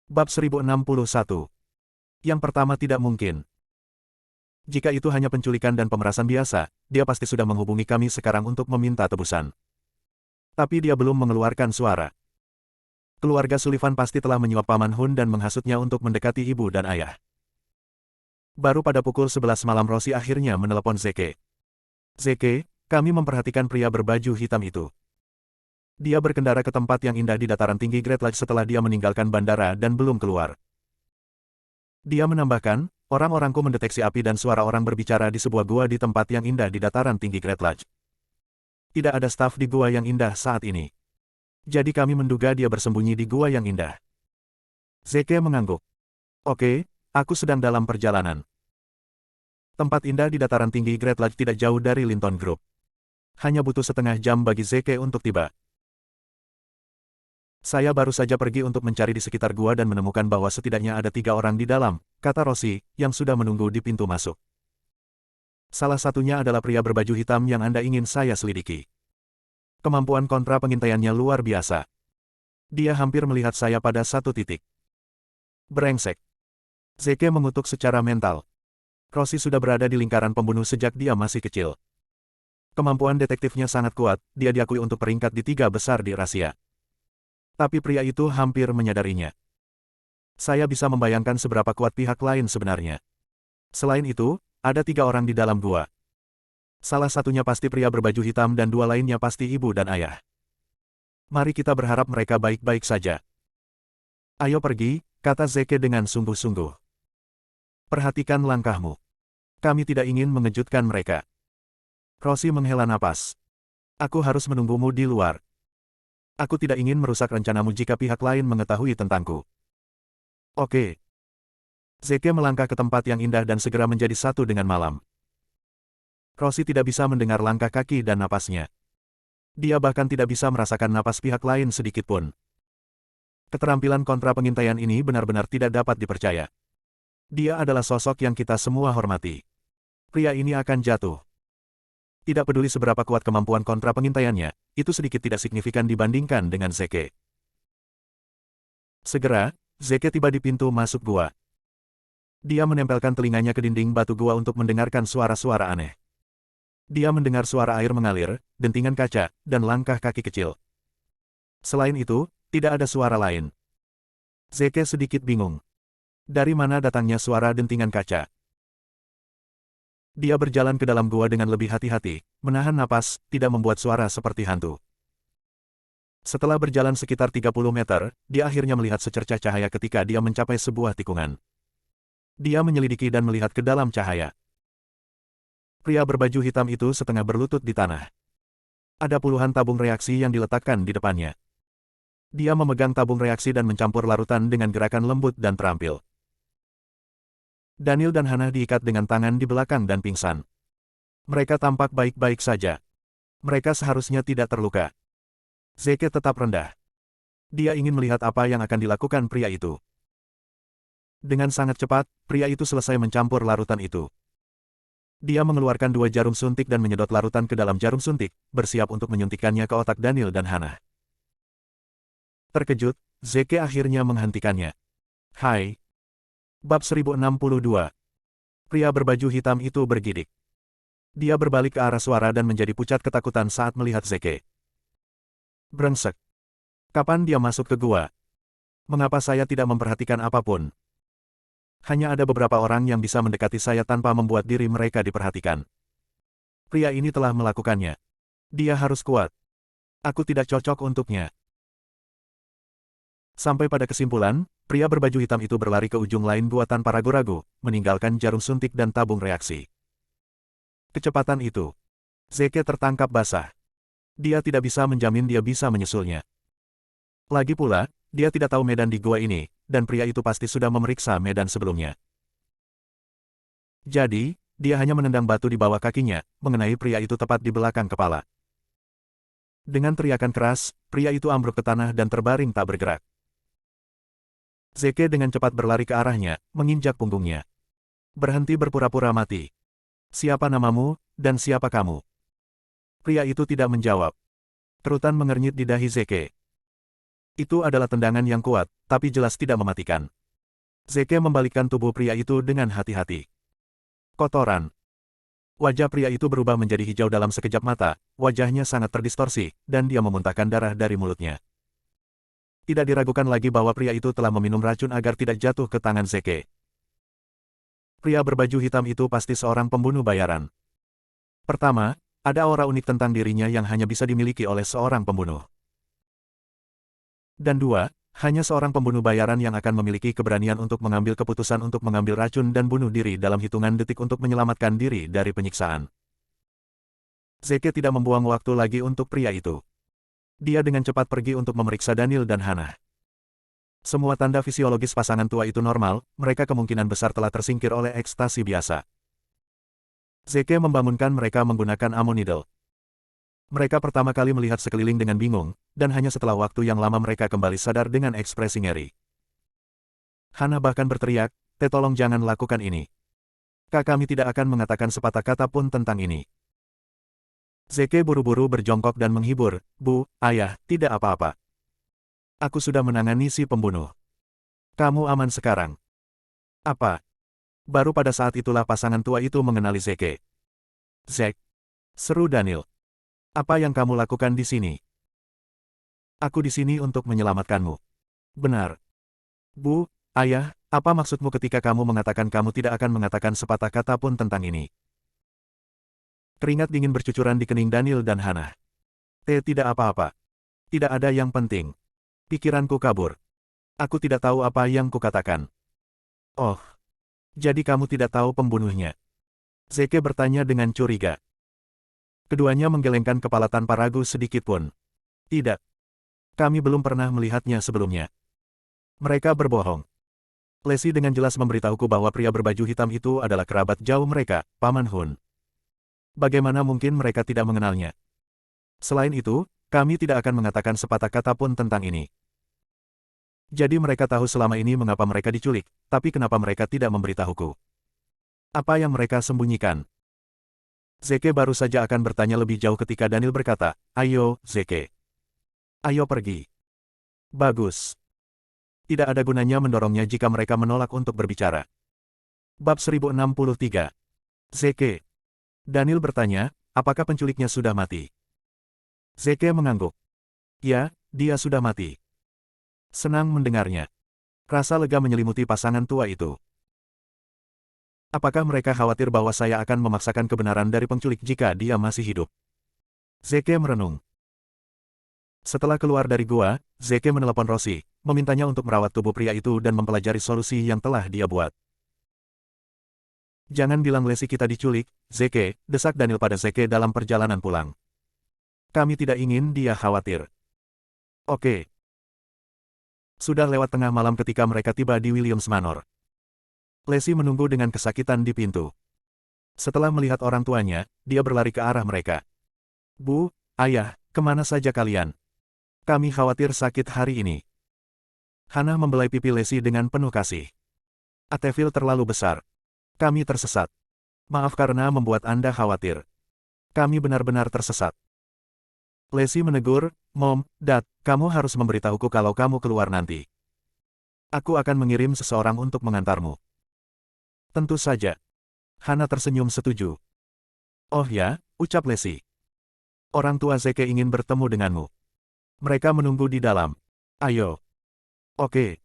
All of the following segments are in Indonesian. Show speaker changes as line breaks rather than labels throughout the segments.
Bab 1061. Yang pertama tidak mungkin. Jika itu hanya penculikan dan pemerasan biasa, dia pasti sudah menghubungi kami sekarang untuk meminta tebusan. Tapi dia belum mengeluarkan suara. Keluarga Sullivan pasti telah menyuap Paman Hun dan menghasutnya untuk mendekati ibu dan ayah. Baru pada pukul 11 malam Rosie akhirnya menelepon Zeke. Zeke, kami memperhatikan pria berbaju hitam itu. Dia berkendara ke tempat yang indah di dataran tinggi Great Lodge setelah dia meninggalkan bandara dan belum keluar. Dia menambahkan, orang-orangku mendeteksi api dan suara orang berbicara di sebuah gua di tempat yang indah di dataran tinggi Great Lodge. Tidak ada staf di gua yang indah saat ini. Jadi kami menduga dia bersembunyi di gua yang indah. Zeke mengangguk. Oke, aku sedang dalam perjalanan. Tempat indah di dataran tinggi Great Lodge tidak jauh dari Linton Group. Hanya butuh setengah jam bagi Zeke untuk tiba. Saya baru saja pergi untuk mencari di sekitar gua dan menemukan bahwa setidaknya ada 3 orang di dalam, kata Rosie, yang sudah menunggu di pintu masuk. Salah satunya adalah pria berbaju hitam yang Anda ingin saya selidiki. Kemampuan kontra pengintaiannya luar biasa. Dia hampir melihat saya pada satu titik. Brengsek. Zeke mengutuk secara mental. Rosie sudah berada di lingkaran pembunuh sejak dia masih kecil. Kemampuan detektifnya sangat kuat, dia diakui untuk peringkat di 3 besar di rahasia. Tapi pria itu hampir menyadarinya. Saya bisa membayangkan seberapa kuat pihak lain sebenarnya. Selain itu, ada 3 orang di dalam gua. Salah satunya pasti pria berbaju hitam dan 2 lainnya pasti ibu dan ayah. Mari kita berharap mereka baik-baik saja. Ayo pergi, kata Zeke dengan sungguh-sungguh. Perhatikan langkahmu. Kami tidak ingin mengejutkan mereka. Rosie menghela napas. Aku harus menunggumu di luar. Aku tidak ingin merusak rencanamu jika pihak lain mengetahui tentangku. Oke. Zeke melangkah ke tempat yang indah dan segera menjadi satu dengan malam. Rosie tidak bisa mendengar langkah kaki dan napasnya. Dia bahkan tidak bisa merasakan napas pihak lain sedikitpun. Keterampilan kontra pengintaian ini benar-benar tidak dapat dipercaya. Dia adalah sosok yang kita semua hormati. Pria ini akan jatuh. Tidak peduli seberapa kuat kemampuan kontra pengintaiannya, itu sedikit tidak signifikan dibandingkan dengan Zeke. Segera, Zeke tiba di pintu masuk gua. Dia menempelkan telinganya ke dinding batu gua untuk mendengarkan suara-suara aneh. Dia mendengar suara air mengalir, dentingan kaca, dan langkah kaki kecil. Selain itu, tidak ada suara lain. Zeke sedikit bingung. Dari mana datangnya suara dentingan kaca? Dia berjalan ke dalam gua dengan lebih hati-hati, menahan napas, tidak membuat suara seperti hantu. Setelah berjalan sekitar 30 meter, dia akhirnya melihat secercah cahaya ketika dia mencapai sebuah tikungan. Dia menyelidiki dan melihat ke dalam cahaya. Pria berbaju hitam itu setengah berlutut di tanah. Ada puluhan tabung reaksi yang diletakkan di depannya. Dia memegang tabung reaksi dan mencampur larutan dengan gerakan lembut dan terampil. Daniel dan Hannah diikat dengan tangan di belakang dan pingsan. Mereka tampak baik-baik saja. Mereka seharusnya tidak terluka. Zeke tetap rendah. Dia ingin melihat apa yang akan dilakukan pria itu. Dengan sangat cepat, pria itu selesai mencampur larutan itu. Dia mengeluarkan 2 jarum suntik dan menyedot larutan ke dalam jarum suntik, bersiap untuk menyuntikkannya ke otak Daniel dan Hannah. Terkejut, Zeke akhirnya menghentikannya. Hai. Bab 1062. Pria berbaju hitam itu bergidik. Dia berbalik ke arah suara dan menjadi pucat ketakutan saat melihat Zeke. Brengsek. Kapan dia masuk ke gua? Mengapa saya tidak memperhatikan apapun? Hanya ada beberapa orang yang bisa mendekati saya tanpa membuat diri mereka diperhatikan. Pria ini telah melakukannya. Dia harus kuat. Aku tidak cocok untuknya. Sampai pada kesimpulan, pria berbaju hitam itu berlari ke ujung lain gua tanpa ragu-ragu, meninggalkan jarum suntik dan tabung reaksi. Kecepatan itu. Zeke tertangkap basah. Dia tidak bisa menjamin dia bisa menyusulnya. Lagi pula, dia tidak tahu medan di gua ini, dan pria itu pasti sudah memeriksa medan sebelumnya. Jadi, dia hanya menendang batu di bawah kakinya, mengenai pria itu tepat di belakang kepala. Dengan teriakan keras, pria itu ambruk ke tanah dan terbaring tak bergerak. Zeke dengan cepat berlari ke arahnya, menginjak punggungnya. Berhenti berpura-pura mati. Siapa namamu, dan siapa kamu? Pria itu tidak menjawab. Kerutan mengernyit di dahi Zeke. Itu adalah tendangan yang kuat, tapi jelas tidak mematikan. Zeke membalikkan tubuh pria itu dengan hati-hati. Kotoran. Wajah pria itu berubah menjadi hijau dalam sekejap mata, wajahnya sangat terdistorsi, dan dia memuntahkan darah dari mulutnya. Tidak diragukan lagi bahwa pria itu telah meminum racun agar tidak jatuh ke tangan Zeke. Pria berbaju hitam itu pasti seorang pembunuh bayaran. Pertama, ada aura unik tentang dirinya yang hanya bisa dimiliki oleh seorang pembunuh. Dan dua, hanya seorang pembunuh bayaran yang akan memiliki keberanian untuk mengambil keputusan untuk mengambil racun dan bunuh diri dalam hitungan detik untuk menyelamatkan diri dari penyiksaan. Zeke tidak membuang waktu lagi untuk pria itu. Dia dengan cepat pergi untuk memeriksa Daniel dan Hannah. Semua tanda fisiologis pasangan tua itu normal, mereka kemungkinan besar telah tersingkir oleh ekstasi biasa. Zeke membangunkan mereka menggunakan Ammonidal. Mereka pertama kali melihat sekeliling dengan bingung, dan hanya setelah waktu yang lama mereka kembali sadar dengan ekspresi ngeri. Hannah bahkan berteriak, tolong jangan lakukan ini. Kami tidak akan mengatakan sepatah kata pun tentang ini. Zeke buru-buru berjongkok dan menghibur, Bu, Ayah, tidak apa-apa. Aku sudah menangani si pembunuh. Kamu aman sekarang. Apa? Baru pada saat itulah pasangan tua itu mengenali Zeke. Zek, seru Daniel. Apa yang kamu lakukan di sini? Aku di sini untuk menyelamatkanmu. Benar. Bu, Ayah, apa maksudmu ketika kamu mengatakan kamu tidak akan mengatakan sepatah kata pun tentang ini? Keringat dingin bercucuran di kening Daniel dan Hannah. Tidak apa-apa. Tidak ada yang penting. Pikiranku kabur. Aku tidak tahu apa yang kukatakan. Oh. Jadi kamu tidak tahu pembunuhnya? Zeke bertanya dengan curiga. Keduanya menggelengkan kepala tanpa ragu sedikit pun. Tidak. Kami belum pernah melihatnya sebelumnya. Mereka berbohong. Lacey dengan jelas memberitahuku bahwa pria berbaju hitam itu adalah kerabat jauh mereka, Paman Hun. Bagaimana mungkin mereka tidak mengenalnya? Selain itu, kami tidak akan mengatakan sepatah kata pun tentang ini. Jadi mereka tahu selama ini mengapa mereka diculik, tapi kenapa mereka tidak memberitahuku? Apa yang mereka sembunyikan? Zeke baru saja akan bertanya lebih jauh ketika Daniel berkata, Ayo, Zeke. Ayo pergi. Bagus. Tidak ada gunanya mendorongnya jika mereka menolak untuk berbicara. Bab 1063. Zeke. Daniel bertanya, apakah penculiknya sudah mati? Zeke mengangguk. Ya, dia sudah mati. Senang mendengarnya. Rasa lega menyelimuti pasangan tua itu. Apakah mereka khawatir bahwa saya akan memaksakan kebenaran dari penculik jika dia masih hidup? Zeke merenung. Setelah keluar dari gua, Zeke menelepon Rosie, memintanya untuk merawat tubuh pria itu dan mempelajari solusi yang telah dia buat. Jangan bilang Lacey kita diculik, Zeke, desak Daniel pada Zeke dalam perjalanan pulang. Kami tidak ingin dia khawatir. Oke. Sudah lewat tengah malam ketika mereka tiba di Williams Manor. Lacey menunggu dengan kesakitan di pintu. Setelah melihat orang tuanya, dia berlari ke arah mereka. Bu, Ayah, kemana saja kalian? Kami khawatir sakit hari ini. Hannah membelai pipi Lacey dengan penuh kasih. Ateville terlalu besar. Kami tersesat. Maaf karena membuat Anda khawatir. Kami benar-benar tersesat. Lacey menegur, Mom, Dad, kamu harus memberitahuku kalau kamu keluar nanti. Aku akan mengirim seseorang untuk mengantarmu. Tentu saja. Hannah tersenyum setuju. Oh ya, ucap Lacey. Orang tua Zeke ingin bertemu denganmu. Mereka menunggu di dalam. Ayo. Oke.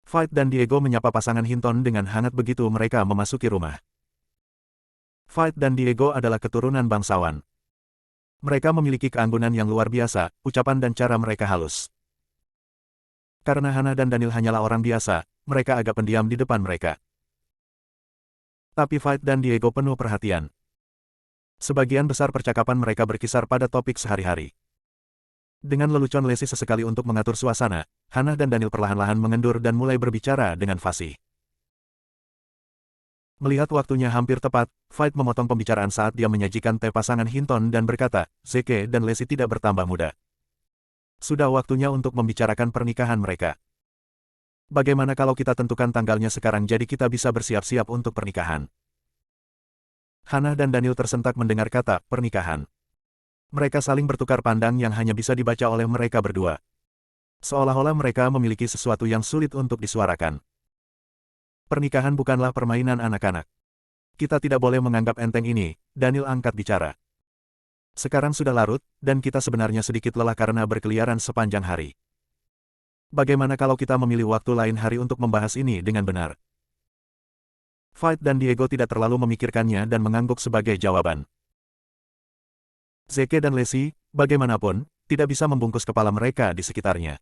Fight dan Diego menyapa pasangan Hinton dengan hangat begitu mereka memasuki rumah. Fight dan Diego adalah keturunan bangsawan. Mereka memiliki keanggunan yang luar biasa, ucapan dan cara mereka halus. Karena Hannah dan Daniel hanyalah orang biasa, mereka agak pendiam di depan mereka. Tapi Fight dan Diego penuh perhatian. Sebagian besar percakapan mereka berkisar pada topik sehari-hari. Dengan lelucon Lacey sesekali untuk mengatur suasana, Hannah dan Daniel perlahan-lahan mengendur dan mulai berbicara dengan fasih. Melihat waktunya hampir tepat, Fight memotong pembicaraan saat dia menyajikan teh pasangan Hinton dan berkata, Zeke dan Lacey tidak bertambah muda. Sudah waktunya untuk membicarakan pernikahan mereka. Bagaimana kalau kita tentukan tanggalnya sekarang jadi kita bisa bersiap-siap untuk pernikahan? Hannah dan Daniel tersentak mendengar kata pernikahan. Mereka saling bertukar pandang yang hanya bisa dibaca oleh mereka berdua. Seolah-olah mereka memiliki sesuatu yang sulit untuk disuarakan. Pernikahan bukanlah permainan anak-anak. Kita tidak boleh menganggap enteng ini, Daniel angkat bicara. Sekarang sudah larut, dan kita sebenarnya sedikit lelah karena berkeliaran sepanjang hari. Bagaimana kalau kita memilih waktu lain hari untuk membahas ini dengan benar? Fight dan Diego tidak terlalu memikirkannya dan mengangguk sebagai jawaban. Zeke dan Lacey, bagaimanapun, tidak bisa membungkus kepala mereka di sekitarnya.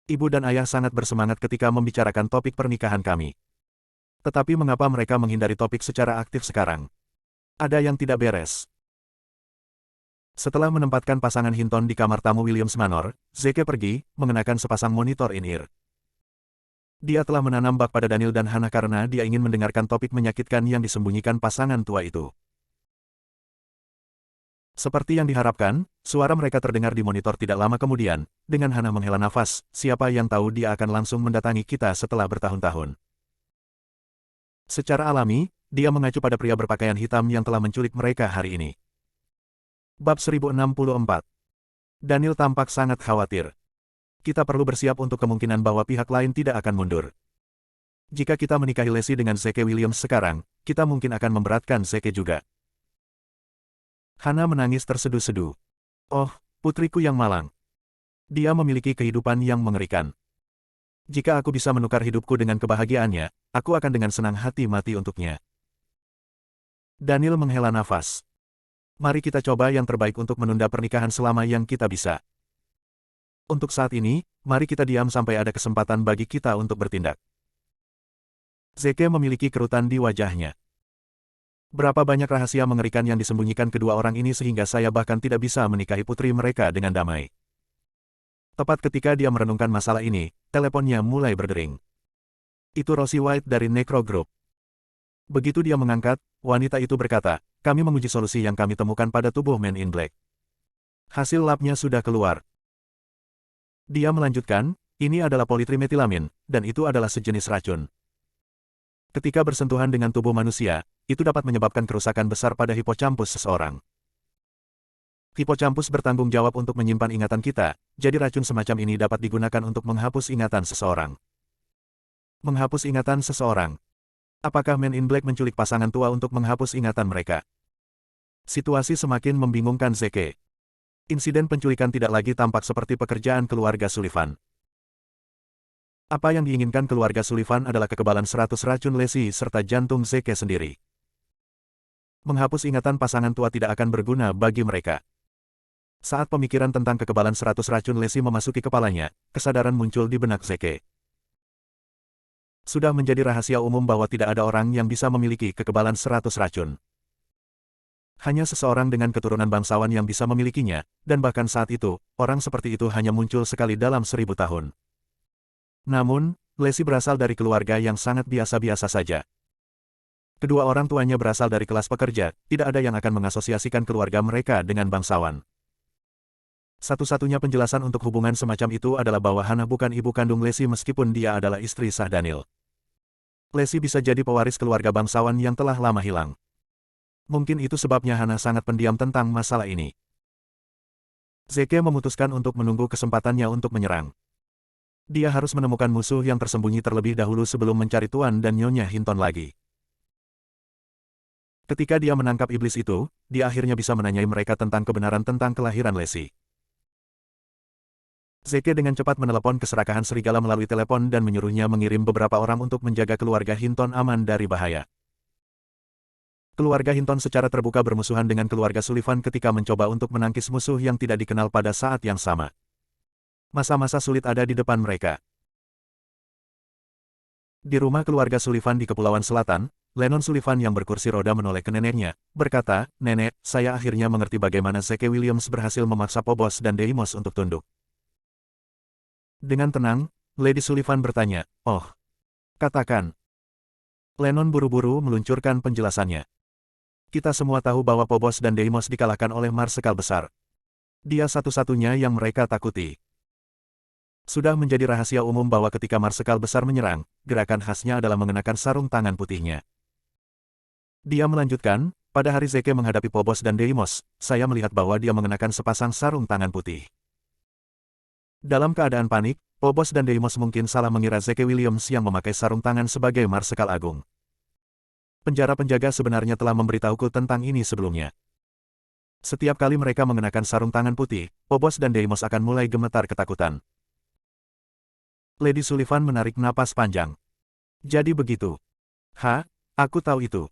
Ibu dan ayah sangat bersemangat ketika membicarakan topik pernikahan kami. Tetapi mengapa mereka menghindari topik secara aktif sekarang? Ada yang tidak beres. Setelah menempatkan pasangan Hinton di kamar tamu Williams Manor, Zeke pergi, mengenakan sepasang monitor in-ear. Dia telah menanam bak pada Daniel dan Hannah karena dia ingin mendengarkan topik menyakitkan yang disembunyikan pasangan tua itu. Seperti yang diharapkan, suara mereka terdengar di monitor tidak lama kemudian, dengan Hannah menghela nafas, siapa yang tahu dia akan langsung mendatangi kita setelah bertahun-tahun. Secara alami, dia mengacu pada pria berpakaian hitam yang telah menculik mereka hari ini. Bab 1064. Daniel tampak sangat khawatir. Kita perlu bersiap untuk kemungkinan bahwa pihak lain tidak akan mundur. Jika kita menikahi Lacey dengan Zeke Williams sekarang, kita mungkin akan memberatkan Zeke juga. Hannah menangis terseduh-seduh. Oh, putriku yang malang. Dia memiliki kehidupan yang mengerikan. Jika aku bisa menukar hidupku dengan kebahagiaannya, aku akan dengan senang hati mati untuknya. Daniel menghela nafas. Mari kita coba yang terbaik untuk menunda pernikahan selama yang kita bisa. Untuk saat ini, mari kita diam sampai ada kesempatan bagi kita untuk bertindak. Zeke memiliki kerutan di wajahnya. Berapa banyak rahasia mengerikan yang disembunyikan kedua orang ini sehingga saya bahkan tidak bisa menikahi putri mereka dengan damai. Tepat ketika dia merenungkan masalah ini, teleponnya mulai berdering. Itu Rosie White dari Necro Group. Begitu dia mengangkat, wanita itu berkata, kami menguji solusi yang kami temukan pada tubuh Men in Black. Hasil labnya sudah keluar. Dia melanjutkan, ini adalah politrimetilamin, dan itu adalah sejenis racun. Ketika bersentuhan dengan tubuh manusia, itu dapat menyebabkan kerusakan besar pada hipocampus seseorang. Hipocampus bertanggung jawab untuk menyimpan ingatan kita, jadi racun semacam ini dapat digunakan untuk menghapus ingatan seseorang. Menghapus ingatan seseorang. Apakah Men in Black menculik pasangan tua untuk menghapus ingatan mereka? Situasi semakin membingungkan Zeke. Insiden penculikan tidak lagi tampak seperti pekerjaan keluarga Sullivan. Apa yang diinginkan keluarga Sullivan adalah kekebalan 100 racun Lacey serta jantung Zeke sendiri. Menghapus ingatan pasangan tua tidak akan berguna bagi mereka. Saat pemikiran tentang kekebalan 100 racun Lacey memasuki kepalanya, kesadaran muncul di benak Zeke. Sudah menjadi rahasia umum bahwa tidak ada orang yang bisa memiliki kekebalan 100 racun. Hanya seseorang dengan keturunan bangsawan yang bisa memilikinya, dan bahkan saat itu, orang seperti itu hanya muncul sekali dalam 1000 tahun. Namun, Lacey berasal dari keluarga yang sangat biasa-biasa saja. Kedua orang tuanya berasal dari kelas pekerja, tidak ada yang akan mengasosiasikan keluarga mereka dengan bangsawan. Satu-satunya penjelasan untuk hubungan semacam itu adalah bahwa Hannah bukan ibu kandung Lacey meskipun dia adalah istri sah Daniel. Lacey bisa jadi pewaris keluarga bangsawan yang telah lama hilang. Mungkin itu sebabnya Hannah sangat pendiam tentang masalah ini. Zeke memutuskan untuk menunggu kesempatannya untuk menyerang. Dia harus menemukan musuh yang tersembunyi terlebih dahulu sebelum mencari Tuan dan Nyonya Hinton lagi. Ketika dia menangkap iblis itu, dia akhirnya bisa menanyai mereka tentang kebenaran tentang kelahiran Lacey. Zeke dengan cepat menelepon keserakahan serigala melalui telepon dan menyuruhnya mengirim beberapa orang untuk menjaga keluarga Hinton aman dari bahaya. Keluarga Hinton secara terbuka bermusuhan dengan keluarga Sullivan ketika mencoba untuk menangkis musuh yang tidak dikenal pada saat yang sama. Masa-masa sulit ada di depan mereka. Di rumah keluarga Sullivan di Kepulauan Selatan, Lennon Sullivan yang berkursi roda menoleh ke neneknya, berkata, "Nenek, saya akhirnya mengerti bagaimana Zeke Williams berhasil memaksa Phobos dan Deimos untuk tunduk." Dengan tenang, Lady Sullivan bertanya, "Oh, katakan." Lennon buru-buru meluncurkan penjelasannya. "Kita semua tahu bahwa Phobos dan Deimos dikalahkan oleh Marsekal besar. Dia satu-satunya yang mereka takuti. Sudah menjadi rahasia umum bahwa ketika Marsekal besar menyerang, gerakan khasnya adalah mengenakan sarung tangan putihnya." Dia melanjutkan, "Pada hari Zeke menghadapi Phobos dan Deimos, saya melihat bahwa dia mengenakan sepasang sarung tangan putih. Dalam keadaan panik, Phobos dan Deimos mungkin salah mengira Zeke Williams yang memakai sarung tangan sebagai Marsekal Agung. Penjara penjaga sebenarnya telah memberitahuku tentang ini sebelumnya. Setiap kali mereka mengenakan sarung tangan putih, Phobos dan Deimos akan mulai gemetar ketakutan. Lady Sullivan menarik napas panjang. Jadi begitu. Aku tahu itu.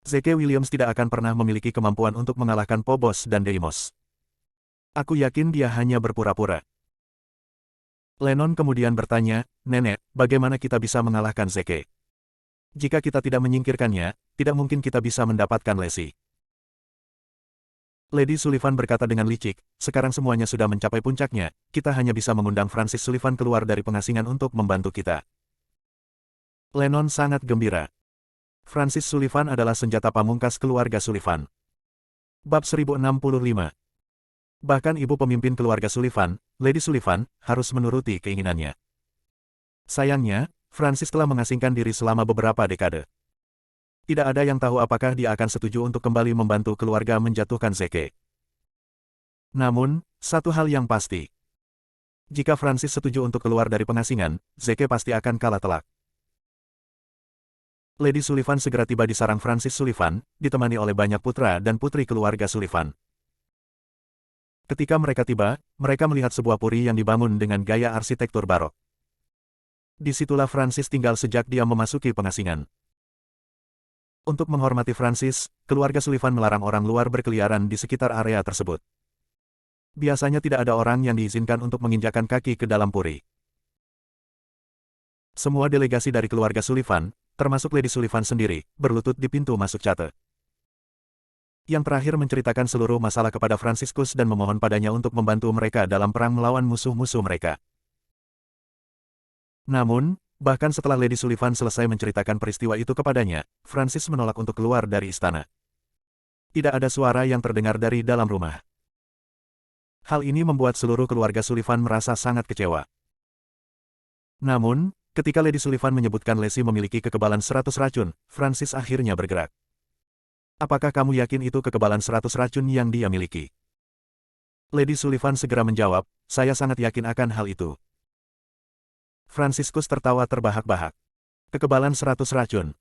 Zeke Williams tidak akan pernah memiliki kemampuan untuk mengalahkan Phobos dan Deimos. Aku yakin dia hanya berpura-pura. Lennon kemudian bertanya, Nenek, bagaimana kita bisa mengalahkan Zeke? Jika kita tidak menyingkirkannya, tidak mungkin kita bisa mendapatkan Lacey. Lady Sullivan berkata dengan licik, sekarang semuanya sudah mencapai puncaknya, kita hanya bisa mengundang Francis Sullivan keluar dari pengasingan untuk membantu kita. Lennon sangat gembira. Francis Sullivan adalah senjata pamungkas keluarga Sullivan. Bab 1065. Bahkan ibu pemimpin keluarga Sullivan, Lady Sullivan, harus menuruti keinginannya. Sayangnya, Francis telah mengasingkan diri selama beberapa dekade. Tidak ada yang tahu apakah dia akan setuju untuk kembali membantu keluarga menjatuhkan Zeke. Namun, satu hal yang pasti. Jika Francis setuju untuk keluar dari pengasingan, Zeke pasti akan kalah telak. Lady Sullivan segera tiba di sarang Francis Sullivan, ditemani oleh banyak putra dan putri keluarga Sullivan. Ketika mereka tiba, mereka melihat sebuah puri yang dibangun dengan gaya arsitektur barok. Disitulah Francis tinggal sejak dia memasuki pengasingan. Untuk menghormati Francis, keluarga Sullivan melarang orang luar berkeliaran di sekitar area tersebut. Biasanya tidak ada orang yang diizinkan untuk menginjakkan kaki ke dalam puri. Semua delegasi dari keluarga Sullivan, termasuk Lady Sullivan sendiri, berlutut di pintu masuk Cate. Yang terakhir menceritakan seluruh masalah kepada Franciscus dan memohon padanya untuk membantu mereka dalam perang melawan musuh-musuh mereka. Namun, bahkan setelah Lady Sullivan selesai menceritakan peristiwa itu kepadanya, Francis menolak untuk keluar dari istana. Tidak ada suara yang terdengar dari dalam rumah. Hal ini membuat seluruh keluarga Sullivan merasa sangat kecewa. Namun, ketika Lady Sullivan menyebutkan Lacey memiliki kekebalan 100 racun, Francis akhirnya bergerak. Apakah kamu yakin itu kekebalan 100 racun yang dia miliki? Lady Sullivan segera menjawab, saya sangat yakin akan hal itu. Franciscus tertawa terbahak-bahak. Kekebalan 100 racun.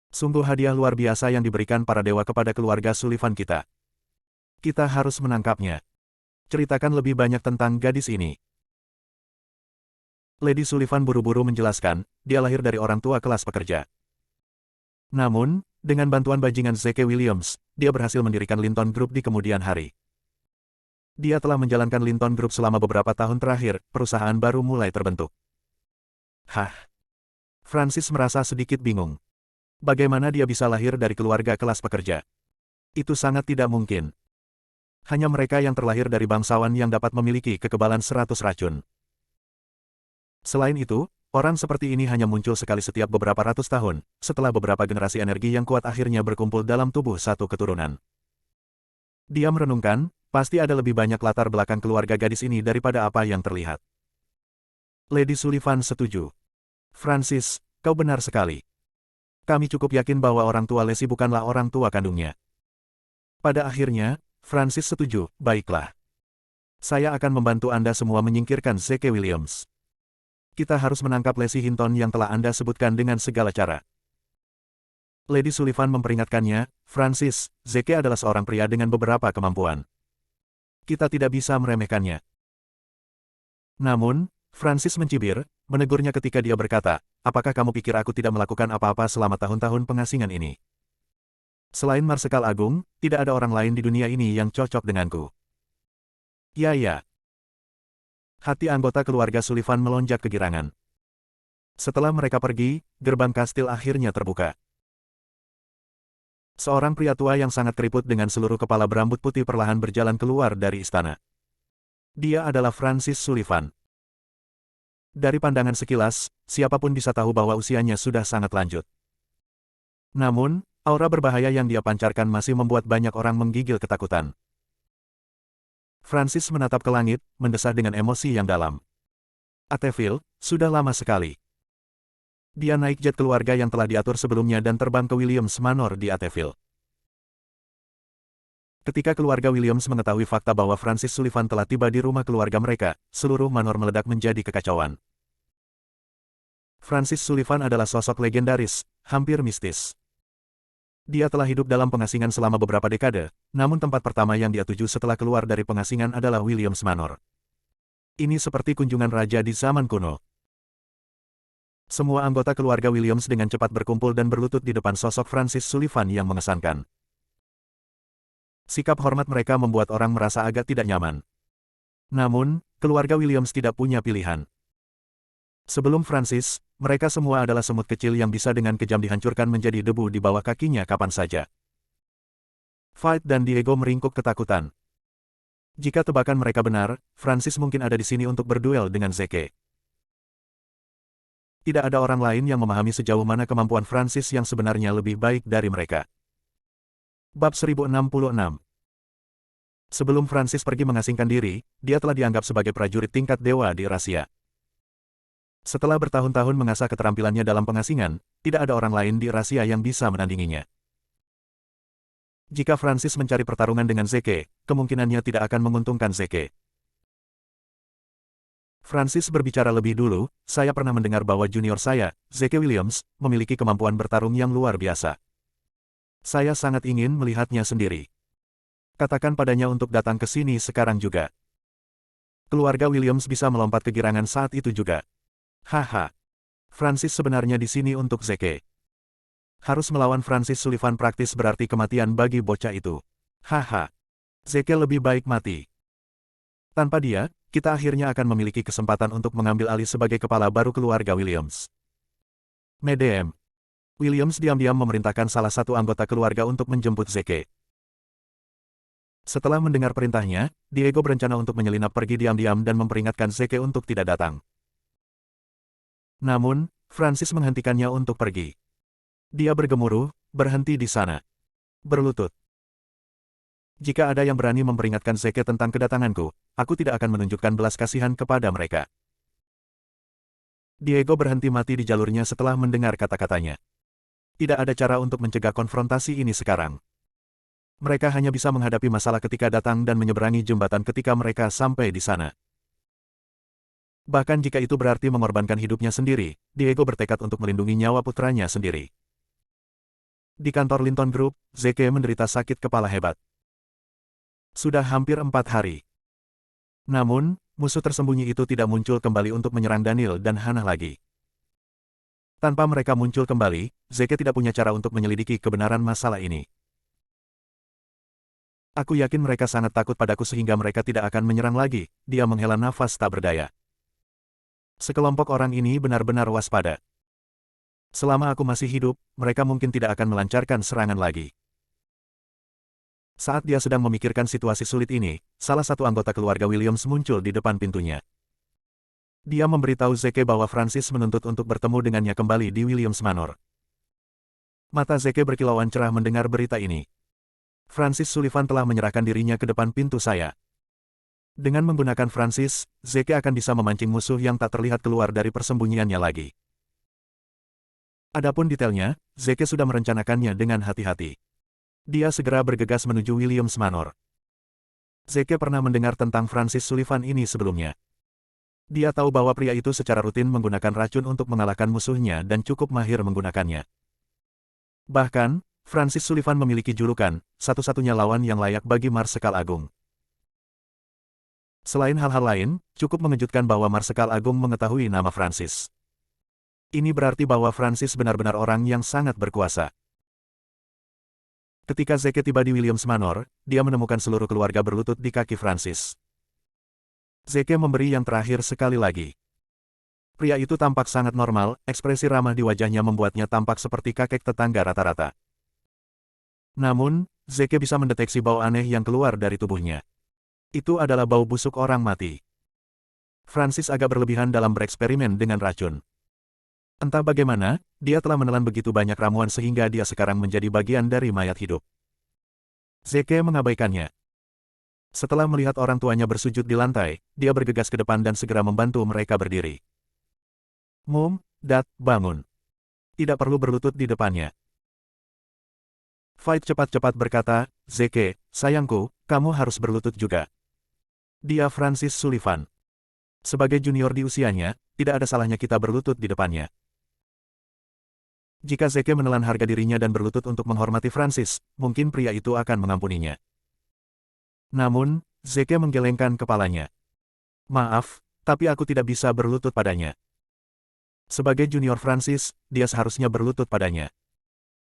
Sungguh hadiah luar biasa yang diberikan para dewa kepada keluarga Sullivan kita. Kita harus menangkapnya. Ceritakan lebih banyak tentang gadis ini. Lady Sullivan buru-buru menjelaskan, dia lahir dari orang tua kelas pekerja. Namun, dengan bantuan bajingan Zeke Williams, dia berhasil mendirikan Linton Group di kemudian hari. Dia telah menjalankan Linton Group selama beberapa tahun terakhir, perusahaan baru mulai terbentuk. Francis merasa sedikit bingung. Bagaimana dia bisa lahir dari keluarga kelas pekerja? Itu sangat tidak mungkin. Hanya mereka yang terlahir dari bangsawan yang dapat memiliki kekebalan 100 racun. Selain itu, orang seperti ini hanya muncul sekali setiap beberapa ratus tahun, setelah beberapa generasi energi yang kuat akhirnya berkumpul dalam tubuh satu keturunan. Dia merenungkan, pasti ada lebih banyak latar belakang keluarga gadis ini daripada apa yang terlihat. Lady Sullivan setuju. Francis, kau benar sekali. Kami cukup yakin bahwa orang tua Lacey bukanlah orang tua kandungnya. Pada akhirnya, Francis setuju, baiklah. Saya akan membantu Anda semua menyingkirkan Zeke Williams. Kita harus menangkap Lacey Hinton yang telah Anda sebutkan dengan segala cara. Lady Sullivan memperingatkannya, Francis, Zeke adalah seorang pria dengan beberapa kemampuan. Kita tidak bisa meremehkannya. Namun, Francis mencibir, menegurnya ketika dia berkata, apakah kamu pikir aku tidak melakukan apa-apa selama tahun-tahun pengasingan ini? Selain Marsekal Agung, tidak ada orang lain di dunia ini yang cocok denganku. Ya. Hati anggota keluarga Sullivan melonjak kegirangan. Setelah mereka pergi, gerbang kastil akhirnya terbuka. Seorang pria tua yang sangat keriput dengan seluruh kepala berambut putih perlahan berjalan keluar dari istana. Dia adalah Francis Sullivan. Dari pandangan sekilas, siapapun bisa tahu bahwa usianya sudah sangat lanjut. Namun, aura berbahaya yang dia pancarkan masih membuat banyak orang menggigil ketakutan. Francis menatap ke langit, mendesah dengan emosi yang dalam. Ateville, sudah lama sekali. Dia naik jet keluarga yang telah diatur sebelumnya dan terbang ke Williams Manor di Ateville. Ketika keluarga Williams mengetahui fakta bahwa Francis Sullivan telah tiba di rumah keluarga mereka, seluruh manor meledak menjadi kekacauan. Francis Sullivan adalah sosok legendaris, hampir mistis. Dia telah hidup dalam pengasingan selama beberapa dekade, namun tempat pertama yang dia tuju setelah keluar dari pengasingan adalah Williams Manor. Ini seperti kunjungan raja di zaman kuno. Semua anggota keluarga Williams dengan cepat berkumpul dan berlutut di depan sosok Francis Sullivan yang mengesankan. Sikap hormat mereka membuat orang merasa agak tidak nyaman. Namun, keluarga Williams tidak punya pilihan. Sebelum Francis, mereka semua adalah semut kecil yang bisa dengan kejam dihancurkan menjadi debu di bawah kakinya kapan saja. Fight dan Diego meringkuk ketakutan. Jika tebakan mereka benar, Francis mungkin ada di sini untuk berduel dengan Zeke. Tidak ada orang lain yang memahami sejauh mana kemampuan Francis yang sebenarnya lebih baik dari mereka. Bab 1066. Sebelum Francis pergi mengasingkan diri, dia telah dianggap sebagai prajurit tingkat dewa di Rahasia. Setelah bertahun-tahun mengasah keterampilannya dalam pengasingan, tidak ada orang lain di Rahasia yang bisa menandinginya. Jika Francis mencari pertarungan dengan Zeke, kemungkinannya tidak akan menguntungkan Zeke. Francis berbicara lebih dulu, saya pernah mendengar bahwa junior saya, Zeke Williams, memiliki kemampuan bertarung yang luar biasa. Saya sangat ingin melihatnya sendiri. Katakan padanya untuk datang ke sini sekarang juga. Keluarga Williams bisa melompat kegirangan saat itu juga. Haha. Francis sebenarnya di sini untuk Zeke. Harus melawan Francis Sullivan praktis berarti kematian bagi bocah itu. Haha. Zeke lebih baik mati. Tanpa dia, kita akhirnya akan memiliki kesempatan untuk mengambil alih sebagai kepala baru keluarga Williams. Medem. Williams diam-diam memerintahkan salah satu anggota keluarga untuk menjemput Zeke. Setelah mendengar perintahnya, Diego berencana untuk menyelinap pergi diam-diam dan memperingatkan Zeke untuk tidak datang. Namun, Francis menghentikannya untuk pergi. Dia bergemuruh, berhenti di sana. Berlutut. Jika ada yang berani memperingatkan Zeke tentang kedatanganku, aku tidak akan menunjukkan belas kasihan kepada mereka. Diego berhenti mati di jalurnya setelah mendengar kata-katanya. Tidak ada cara untuk mencegah konfrontasi ini sekarang. Mereka hanya bisa menghadapi masalah ketika datang dan menyeberangi jembatan ketika mereka sampai di sana. Bahkan jika itu berarti mengorbankan hidupnya sendiri, Diego bertekad untuk melindungi nyawa putranya sendiri. Di kantor Linton Group, Zeke menderita sakit kepala hebat. Sudah hampir 4 hari. Namun, musuh tersembunyi itu tidak muncul kembali untuk menyerang Daniel dan Hannah lagi. Tanpa mereka muncul kembali, Zeke tidak punya cara untuk menyelidiki kebenaran masalah ini. Aku yakin mereka sangat takut padaku sehingga mereka tidak akan menyerang lagi, dia menghela nafas tak berdaya. Sekelompok orang ini benar-benar waspada. Selama aku masih hidup, mereka mungkin tidak akan melancarkan serangan lagi. Saat dia sedang memikirkan situasi sulit ini, salah satu anggota keluarga Williams muncul di depan pintunya. Dia memberitahu Zeke bahwa Francis menuntut untuk bertemu dengannya kembali di Williams Manor. Mata Zeke berkilauan cerah mendengar berita ini. Francis Sullivan telah menyerahkan dirinya ke depan pintu saya. Dengan menggunakan Francis, Zeke akan bisa memancing musuh yang tak terlihat keluar dari persembunyiannya lagi. Adapun detailnya, Zeke sudah merencanakannya dengan hati-hati. Dia segera bergegas menuju Williams Manor. Zeke pernah mendengar tentang Francis Sullivan ini sebelumnya. Dia tahu bahwa pria itu secara rutin menggunakan racun untuk mengalahkan musuhnya dan cukup mahir menggunakannya. Bahkan, Francis Sullivan memiliki julukan, satu-satunya lawan yang layak bagi Marsekal Agung. Selain hal-hal lain, cukup mengejutkan bahwa Marsekal Agung mengetahui nama Francis. Ini berarti bahwa Francis benar-benar orang yang sangat berkuasa. Ketika Zeke tiba di Williams Manor, dia menemukan seluruh keluarga berlutut di kaki Francis. Zeke memberi yang terakhir sekali lagi. Pria itu tampak sangat normal, ekspresi ramah di wajahnya membuatnya tampak seperti kakek tetangga rata-rata. Namun, Zeke bisa mendeteksi bau aneh yang keluar dari tubuhnya. Itu adalah bau busuk orang mati. Francis agak berlebihan dalam bereksperimen dengan racun. Entah bagaimana, dia telah menelan begitu banyak ramuan sehingga dia sekarang menjadi bagian dari mayat hidup. Zeke mengabaikannya. Setelah melihat orang tuanya bersujud di lantai, dia bergegas ke depan dan segera membantu mereka berdiri. Mom, Dad, bangun. Tidak perlu berlutut di depannya. Fight cepat-cepat berkata, Zeke, sayangku, kamu harus berlutut juga. Dia Francis Sullivan. Sebagai junior di usianya, tidak ada salahnya kita berlutut di depannya. Jika Zeke menelan harga dirinya dan berlutut untuk menghormati Francis, mungkin pria itu akan mengampuninya. Namun, Zeke menggelengkan kepalanya. Maaf, tapi aku tidak bisa berlutut padanya. Sebagai junior Francis, dia seharusnya berlutut padanya.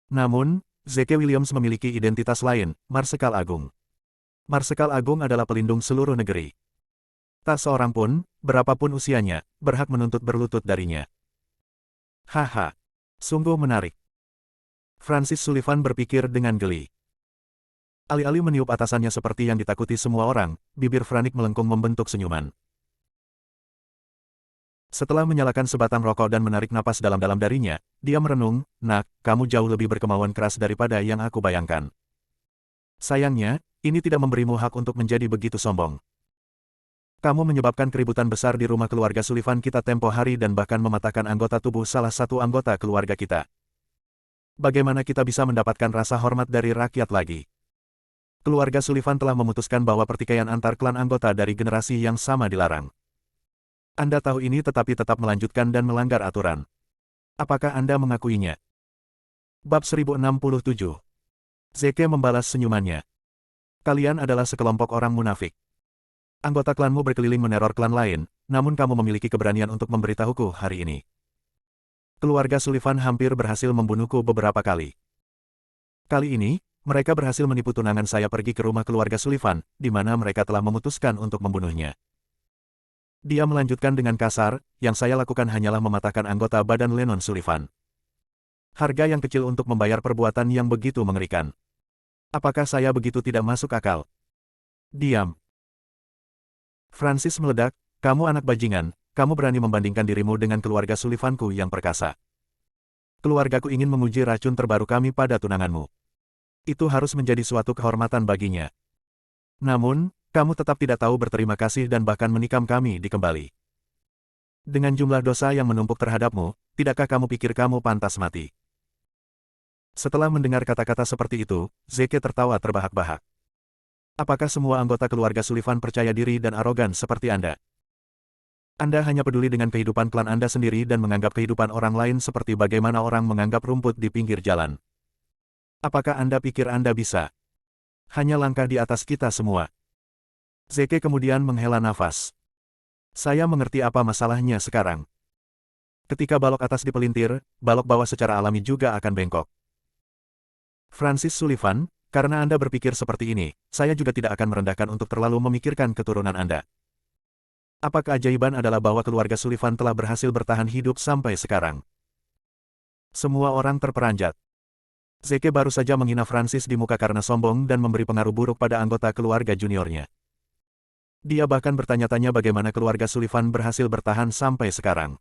Namun, Zeke Williams memiliki identitas lain, Marsekal Agung. Marsekal Agung adalah pelindung seluruh negeri. Tak seorang pun, berapapun usianya, berhak menuntut berlutut darinya. Haha, sungguh menarik. Francis Sullivan berpikir dengan geli. Alih-alih meniup atasannya seperti yang ditakuti semua orang, bibir Franik melengkung membentuk senyuman. Setelah menyalakan sebatang rokok dan menarik napas dalam-dalam darinya, dia merenung, "Nak, kamu jauh lebih berkemauan keras daripada yang aku bayangkan. Sayangnya, ini tidak memberimu hak untuk menjadi begitu sombong. Kamu menyebabkan keributan besar di rumah keluarga Sullivan kita tempo hari dan bahkan mematahkan anggota tubuh salah satu anggota keluarga kita. Bagaimana kita bisa mendapatkan rasa hormat dari rakyat lagi? Keluarga Sullivan telah memutuskan bahwa pertikaian antar klan anggota dari generasi yang sama dilarang. Anda tahu ini tetapi tetap melanjutkan dan melanggar aturan. Apakah Anda mengakuinya?" Bab 1067. Zeke membalas senyumannya. "Kalian adalah sekelompok orang munafik. Anggota klanmu berkeliling meneror klan lain, namun kamu memiliki keberanian untuk memberitahuku hari ini. Keluarga Sullivan hampir berhasil membunuhku beberapa kali. Kali ini, mereka berhasil menipu tunangan saya pergi ke rumah keluarga Sullivan, di mana mereka telah memutuskan untuk membunuhnya. Dia melanjutkan dengan kasar, yang saya lakukan hanyalah mematahkan anggota badan Lennon Sullivan. Harga yang kecil untuk membayar perbuatan yang begitu mengerikan. Apakah saya begitu tidak masuk akal?" "Diam." Francis meledak, "Kamu anak bajingan, kamu berani membandingkan dirimu dengan keluarga Sullivanku yang perkasa. Keluargaku ingin menguji racun terbaru kami pada tunanganmu. Itu harus menjadi suatu kehormatan baginya. Namun, kamu tetap tidak tahu berterima kasih dan bahkan menikam kami di kembali. Dengan jumlah dosa yang menumpuk terhadapmu, tidakkah kamu pikir kamu pantas mati?" Setelah mendengar kata-kata seperti itu, Zeke tertawa terbahak-bahak. "Apakah semua anggota keluarga Sullivan percaya diri dan arogan seperti Anda? Anda hanya peduli dengan kehidupan klan Anda sendiri dan menganggap kehidupan orang lain seperti bagaimana orang menganggap rumput di pinggir jalan. Apakah Anda pikir Anda bisa hanya langkah di atas kita semua?" Zeke kemudian menghela nafas. "Saya mengerti apa masalahnya sekarang. Ketika balok atas dipelintir, balok bawah secara alami juga akan bengkok. Francis Sullivan, karena Anda berpikir seperti ini, saya juga tidak akan merendahkan untuk terlalu memikirkan keturunan Anda. Apa keajaiban adalah bahwa keluarga Sullivan telah berhasil bertahan hidup sampai sekarang." Semua orang terperanjat. Zeke baru saja menghina Francis di muka karena sombong dan memberi pengaruh buruk pada anggota keluarga juniornya. Dia bahkan bertanya-tanya bagaimana keluarga Sullivan berhasil bertahan sampai sekarang.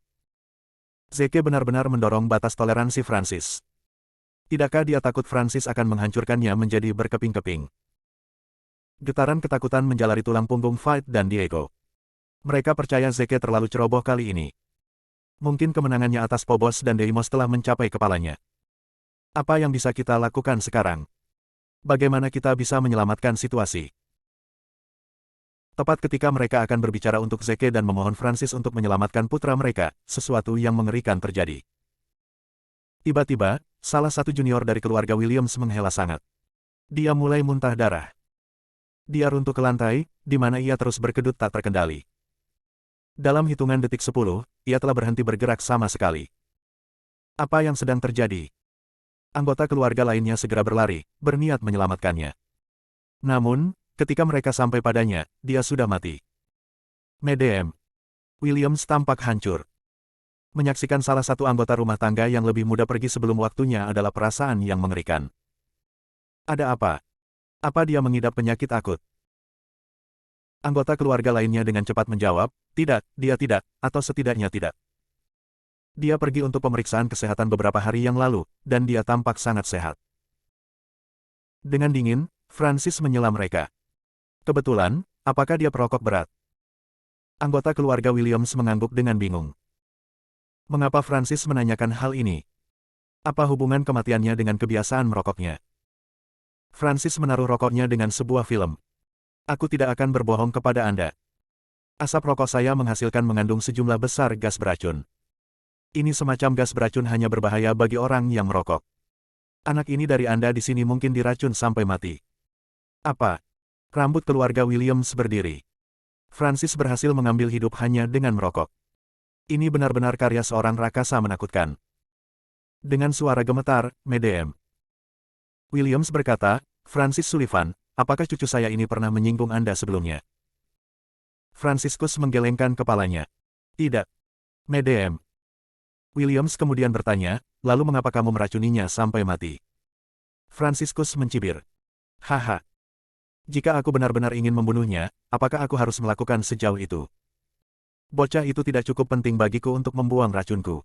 Zeke benar-benar mendorong batas toleransi Francis. Tidakkah dia takut Francis akan menghancurkannya menjadi berkeping-keping? Getaran ketakutan menjalari tulang punggung Fight dan Diego. Mereka percaya Zeke terlalu ceroboh kali ini. Mungkin kemenangannya atas Phobos dan Deimos telah mencapai kepalanya. Apa yang bisa kita lakukan sekarang? Bagaimana kita bisa menyelamatkan situasi? Tepat ketika mereka akan berbicara untuk Zeke dan memohon Francis untuk menyelamatkan putra mereka, sesuatu yang mengerikan terjadi. Tiba-tiba, salah satu junior dari keluarga Williams menghela sangat. Dia mulai muntah darah. Dia runtuh ke lantai, di mana ia terus berkedut tak terkendali. Dalam hitungan detik 10, ia telah berhenti bergerak sama sekali. Apa yang sedang terjadi? Anggota keluarga lainnya segera berlari, berniat menyelamatkannya. Namun, ketika mereka sampai padanya, dia sudah mati. Medem. Williams tampak hancur. Menyaksikan salah satu anggota rumah tangga yang lebih muda pergi sebelum waktunya adalah perasaan yang mengerikan. Ada apa? Apa dia mengidap penyakit akut? Anggota keluarga lainnya dengan cepat menjawab, "Tidak, dia tidak, atau setidaknya tidak. Dia pergi untuk pemeriksaan kesehatan beberapa hari yang lalu, dan dia tampak sangat sehat." Dengan dingin, Francis menyela mereka. "Kebetulan, apakah dia perokok berat?" Anggota keluarga Williams mengangguk dengan bingung. Mengapa Francis menanyakan hal ini? Apa hubungan kematiannya dengan kebiasaan merokoknya? Francis menaruh rokoknya dengan sebuah film. Aku tidak akan berbohong kepada Anda. Asap rokok saya menghasilkan mengandung sejumlah besar gas beracun. Ini semacam gas beracun hanya berbahaya bagi orang yang merokok. Anak ini dari Anda di sini mungkin diracun sampai mati. Apa? Rambut keluarga Williams berdiri. Francis berhasil mengambil hidup hanya dengan merokok. Ini benar-benar karya seorang rakasa menakutkan. Dengan suara gemetar, "Medem." Williams berkata, "Francis Sullivan, apakah cucu saya ini pernah menyinggung Anda sebelumnya?" Franciscus menggelengkan kepalanya. "Tidak, Medem." Williams kemudian bertanya, "Lalu mengapa kamu meracuninya sampai mati?" Franciscus mencibir. "Haha. Jika aku benar-benar ingin membunuhnya, apakah aku harus melakukan sejauh itu? Bocah itu tidak cukup penting bagiku untuk membuang racunku."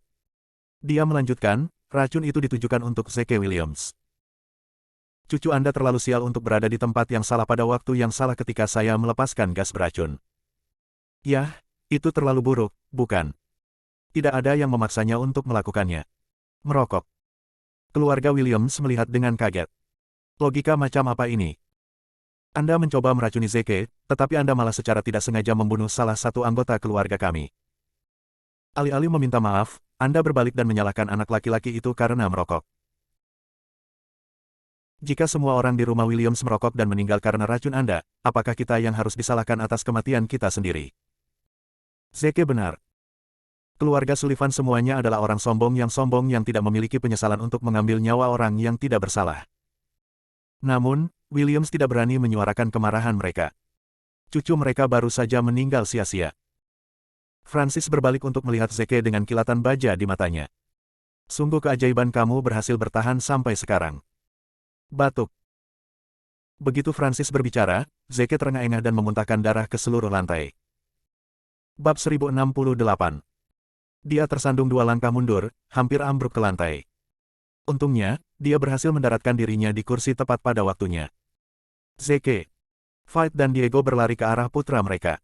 Dia melanjutkan, "Racun itu ditujukan untuk Zeke Williams. Cucu Anda terlalu sial untuk berada di tempat yang salah pada waktu yang salah ketika saya melepaskan gas beracun. Yah, itu terlalu buruk, bukan? Tidak ada yang memaksanya untuk melakukannya." Merokok. Keluarga Williams melihat dengan kaget. Logika macam apa ini? Anda mencoba meracuni Zeke, tetapi Anda malah secara tidak sengaja membunuh salah satu anggota keluarga kami. Alih-alih meminta maaf, Anda berbalik dan menyalahkan anak laki-laki itu karena merokok. Jika semua orang di rumah Williams merokok dan meninggal karena racun Anda, apakah kita yang harus disalahkan atas kematian kita sendiri? Zeke benar. Keluarga Sullivan semuanya adalah orang sombong yang tidak memiliki penyesalan untuk mengambil nyawa orang yang tidak bersalah. Namun, Williams tidak berani menyuarakan kemarahan mereka. Cucu mereka baru saja meninggal sia-sia. Francis berbalik untuk melihat Zeke dengan kilatan baja di matanya. "Sungguh keajaiban kamu berhasil bertahan sampai sekarang." Batuk. Begitu Francis berbicara, Zeke terengah-engah dan memuntahkan darah ke seluruh lantai. Bab 1068. Dia tersandung 2 langkah mundur, hampir ambruk ke lantai. Untungnya, dia berhasil mendaratkan dirinya di kursi tepat pada waktunya. "Zeke." Fight dan Diego berlari ke arah putra mereka.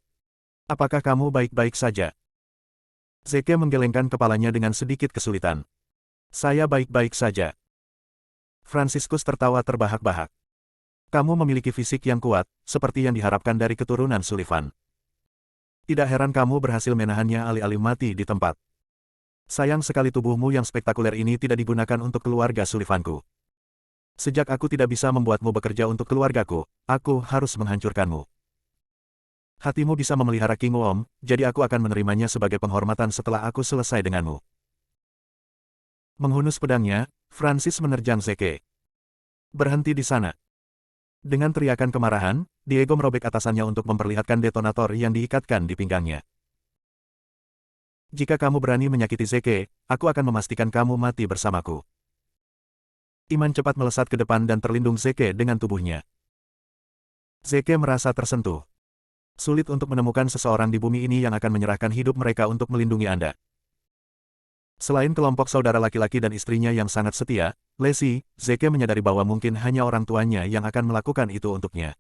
"Apakah kamu baik-baik saja?" Zeke menggelengkan kepalanya dengan sedikit kesulitan. "Saya baik-baik saja." Franciscus tertawa terbahak-bahak. "Kamu memiliki fisik yang kuat, seperti yang diharapkan dari keturunan Sullivan. Tidak heran kamu berhasil menahannya alih-alih mati di tempat. Sayang sekali tubuhmu yang spektakuler ini tidak digunakan untuk keluarga Sullivanku. Sejak aku tidak bisa membuatmu bekerja untuk keluargaku, aku harus menghancurkanmu. Hatimu bisa memelihara King Wom, jadi aku akan menerimanya sebagai penghormatan setelah aku selesai denganmu." Menghunus pedangnya, Francis menerjang Zeke. "Berhenti di sana." Dengan teriakan kemarahan, Diego merobek atasannya untuk memperlihatkan detonator yang diikatkan di pinggangnya. "Jika kamu berani menyakiti Zeke, aku akan memastikan kamu mati bersamaku." Iman cepat melesat ke depan dan terlindung Zeke dengan tubuhnya. Zeke merasa tersentuh. Sulit untuk menemukan seseorang di bumi ini yang akan menyerahkan hidup mereka untuk melindungi Anda. Selain kelompok saudara laki-laki dan istrinya yang sangat setia, Leslie, Zeke menyadari bahwa mungkin hanya orang tuanya yang akan melakukan itu untuknya.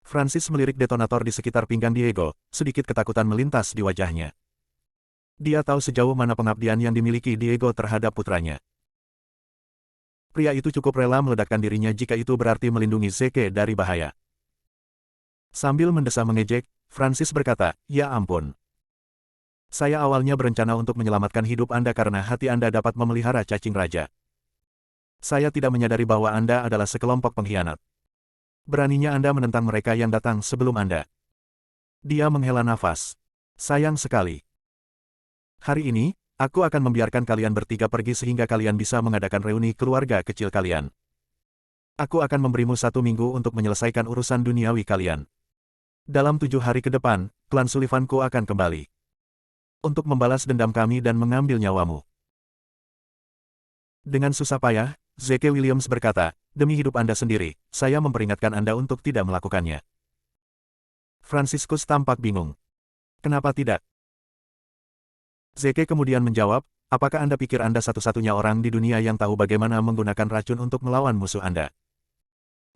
Francis melirik detonator di sekitar pinggang Diego, sedikit ketakutan melintas di wajahnya. Dia tahu sejauh mana pengabdian yang dimiliki Diego terhadap putranya. Pria itu cukup rela meledakkan dirinya jika itu berarti melindungi Zeke dari bahaya. Sambil mendesah mengejek, Francis berkata, "Ya ampun. Saya awalnya berencana untuk menyelamatkan hidup Anda karena hati Anda dapat memelihara cacing raja. Saya tidak menyadari bahwa Anda adalah sekelompok pengkhianat. Beraninya Anda menentang mereka yang datang sebelum Anda." Dia menghela nafas. "Sayang sekali. Hari ini, aku akan membiarkan kalian bertiga pergi sehingga kalian bisa mengadakan reuni keluarga kecil kalian. Aku akan memberimu 1 minggu untuk menyelesaikan urusan duniawi kalian. Dalam 7 hari ke depan, klan Sullivanku akan kembali untuk membalas dendam kami dan mengambil nyawamu." Dengan susah payah, Zeke Williams berkata, "Demi hidup Anda sendiri, saya memperingatkan Anda untuk tidak melakukannya." Franciscus tampak bingung. "Kenapa tidak?" Zeke kemudian menjawab, "Apakah Anda pikir Anda satu-satunya orang di dunia yang tahu bagaimana menggunakan racun untuk melawan musuh Anda?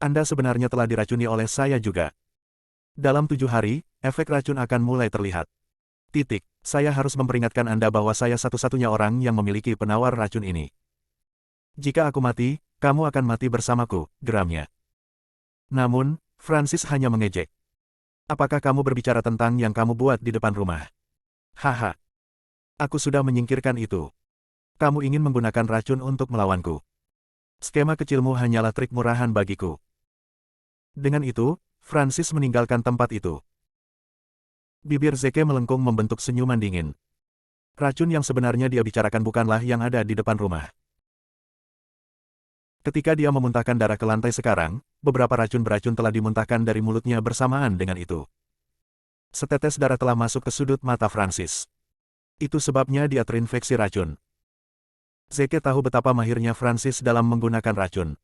Anda sebenarnya telah diracuni oleh saya juga. Dalam 7 hari, efek racun akan mulai terlihat. Titik. Saya harus memperingatkan Anda bahwa saya satu-satunya orang yang memiliki penawar racun ini. Jika aku mati, kamu akan mati bersamaku, geramnya. Namun, Francis hanya mengejek. Apakah kamu berbicara tentang yang kamu buat di depan rumah? Haha. Aku sudah menyingkirkan itu. Kamu ingin menggunakan racun untuk melawanku. Skema kecilmu hanyalah trik murahan bagiku. Dengan itu, Francis meninggalkan tempat itu. Bibir Zeke melengkung membentuk senyuman dingin. Racun yang sebenarnya dia bicarakan bukanlah yang ada di depan rumah. Ketika dia memuntahkan darah ke lantai sekarang, beberapa racun beracun telah dimuntahkan dari mulutnya bersamaan dengan itu. Setetes darah telah masuk ke sudut mata Francis. Itu sebabnya dia terinfeksi racun. Zeke tahu betapa mahirnya Francis dalam menggunakan racun.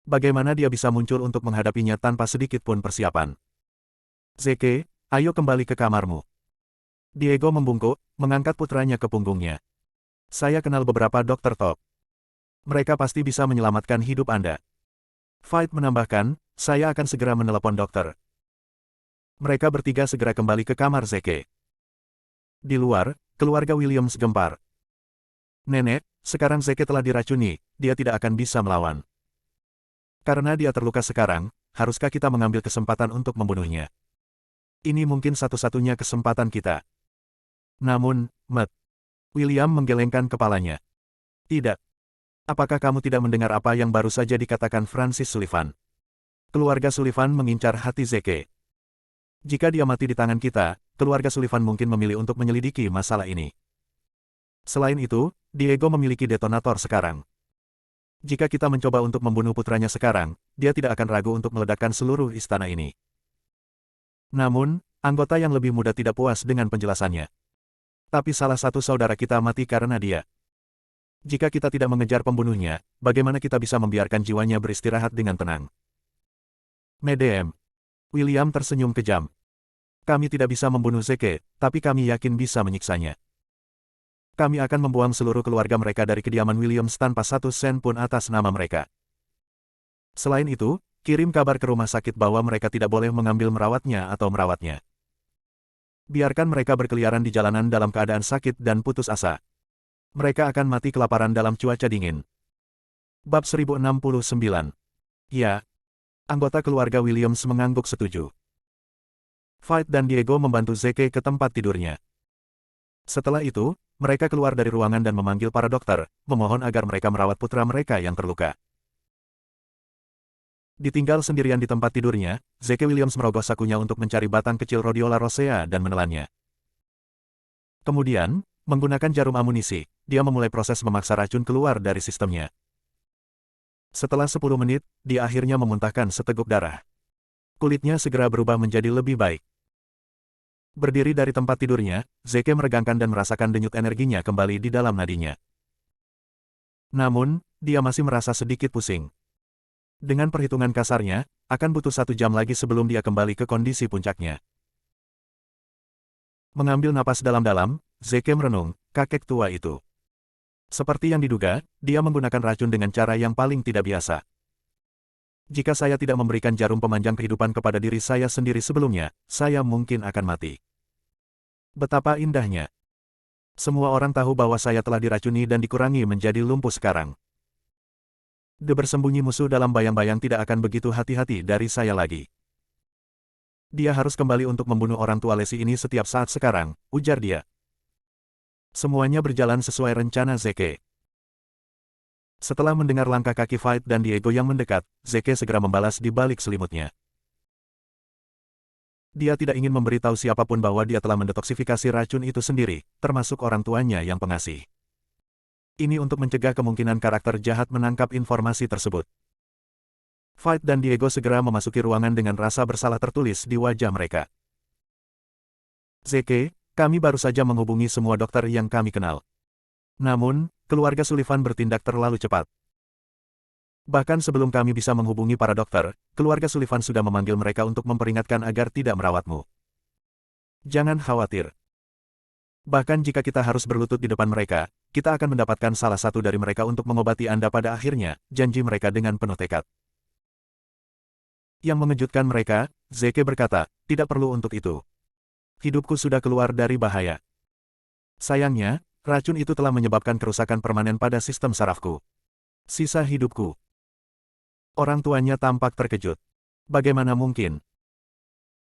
Bagaimana dia bisa muncul untuk menghadapinya tanpa sedikit pun persiapan. Zeke, ayo kembali ke kamarmu. Diego membungkuk, mengangkat putranya ke punggungnya. Saya kenal beberapa dokter top. Mereka pasti bisa menyelamatkan hidup Anda. Fight menambahkan, saya akan segera menelepon dokter. Mereka bertiga segera kembali ke kamar Zeke. Di luar, keluarga Williams gempar. Nenek, sekarang Zeke telah diracuni, dia tidak akan bisa melawan. Karena dia terluka sekarang, haruskah kita mengambil kesempatan untuk membunuhnya? Ini mungkin satu-satunya kesempatan kita. Namun, Matt. William menggelengkan kepalanya. Tidak. Apakah kamu tidak mendengar apa yang baru saja dikatakan Francis Sullivan? Keluarga Sullivan mengincar hati Zeke. Jika dia mati di tangan kita, keluarga Sullivan mungkin memilih untuk menyelidiki masalah ini. Selain itu, Diego memiliki detonator sekarang. Jika kita mencoba untuk membunuh putranya sekarang, dia tidak akan ragu untuk meledakkan seluruh istana ini. Namun, anggota yang lebih muda tidak puas dengan penjelasannya. Tapi salah satu saudara kita mati karena dia. Jika kita tidak mengejar pembunuhnya, bagaimana kita bisa membiarkan jiwanya beristirahat dengan tenang? Medem. William tersenyum kejam. Kami tidak bisa membunuh Zeke, tapi kami yakin bisa menyiksanya. Kami akan membuang seluruh keluarga mereka dari kediaman Williams tanpa satu sen pun atas nama mereka. Selain itu, kirim kabar ke rumah sakit bahwa mereka tidak boleh mengambil merawatnya atau merawatnya. Biarkan mereka berkeliaran di jalanan dalam keadaan sakit dan putus asa. Mereka akan mati kelaparan dalam cuaca dingin. Bab 1069. Ya. Anggota keluarga Williams mengangguk setuju. Fight dan Diego membantu Zeke ke tempat tidurnya. Setelah itu, mereka keluar dari ruangan dan memanggil para dokter, memohon agar mereka merawat putra mereka yang terluka. Ditinggal sendirian di tempat tidurnya, Zeke Williams merogoh sakunya untuk mencari batang kecil rhodiola rosea dan menelannya. Kemudian, menggunakan jarum amunisi, dia memulai proses memaksa racun keluar dari sistemnya. Setelah 10 menit, dia akhirnya memuntahkan seteguk darah. Kulitnya segera berubah menjadi lebih baik. Berdiri dari tempat tidurnya, Zeke meregangkan dan merasakan denyut energinya kembali di dalam nadinya. Namun, dia masih merasa sedikit pusing. Dengan perhitungan kasarnya, akan butuh 1 jam lagi sebelum dia kembali ke kondisi puncaknya. Mengambil napas dalam-dalam, Zeke merenung, kakek tua itu. Seperti yang diduga, dia menggunakan racun dengan cara yang paling tidak biasa. Jika saya tidak memberikan jarum pemanjang kehidupan kepada diri saya sendiri sebelumnya, saya mungkin akan mati. Betapa indahnya. Semua orang tahu bahwa saya telah diracuni dan dikurangi menjadi lumpuh sekarang. Bersembunyi musuh dalam bayang-bayang tidak akan begitu hati-hati dari saya lagi. Dia harus kembali untuk membunuh orang tua Lesi ini setiap saat sekarang, ujar dia. Semuanya berjalan sesuai rencana Zeke. Setelah mendengar langkah kaki Fight dan Diego yang mendekat, Zeke segera membalas di balik selimutnya. Dia tidak ingin memberitahu siapapun bahwa dia telah mendetoksifikasi racun itu sendiri, termasuk orang tuanya yang pengasih. Ini untuk mencegah kemungkinan karakter jahat menangkap informasi tersebut. Fight dan Diego segera memasuki ruangan dengan rasa bersalah tertulis di wajah mereka. Zeke, kami baru saja menghubungi semua dokter yang kami kenal. Namun, keluarga Sullivan bertindak terlalu cepat. Bahkan sebelum kami bisa menghubungi para dokter, keluarga Sullivan sudah memanggil mereka untuk memperingatkan agar tidak merawatmu. Jangan khawatir. Bahkan jika kita harus berlutut di depan mereka, kita akan mendapatkan salah satu dari mereka untuk mengobati Anda pada akhirnya, janji mereka dengan penuh tekad. Yang mengejutkan mereka, Zeke berkata, tidak perlu untuk itu. Hidupku sudah keluar dari bahaya. Sayangnya, racun itu telah menyebabkan kerusakan permanen pada sistem sarafku. Sisa hidupku. Orang tuanya tampak terkejut. Bagaimana mungkin?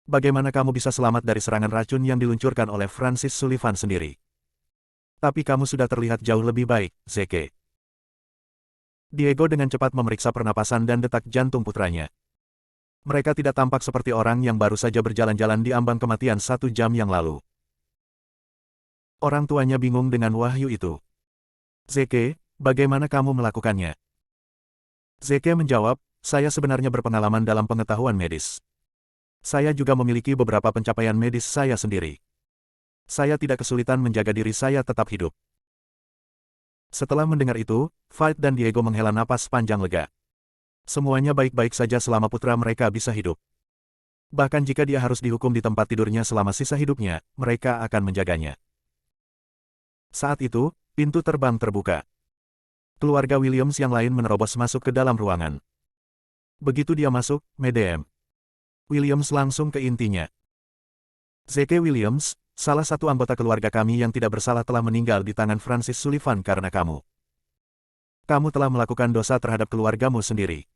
Bagaimana kamu bisa selamat dari serangan racun yang diluncurkan oleh Francis Sullivan sendiri? Tapi kamu sudah terlihat jauh lebih baik, Zeke. Diego dengan cepat memeriksa pernapasan dan detak jantung putranya. Mereka tidak tampak seperti orang yang baru saja berjalan-jalan di ambang kematian 1 jam yang lalu. Orang tuanya bingung dengan wahyu itu. Zeke, bagaimana kamu melakukannya? Zeke menjawab, saya sebenarnya berpengalaman dalam pengetahuan medis. Saya juga memiliki beberapa pencapaian medis saya sendiri. Saya tidak kesulitan menjaga diri saya tetap hidup. Setelah mendengar itu, Fight dan Diego menghela napas panjang lega. Semuanya baik-baik saja selama putra mereka bisa hidup. Bahkan jika dia harus dihukum di tempat tidurnya selama sisa hidupnya, mereka akan menjaganya. Saat itu, pintu terbang terbuka. Keluarga Williams yang lain menerobos masuk ke dalam ruangan. Begitu dia masuk, Madame Williams langsung ke intinya. Zeke Williams, salah satu anggota keluarga kami yang tidak bersalah telah meninggal di tangan Francis Sullivan karena kamu. Kamu telah melakukan dosa terhadap keluargamu sendiri.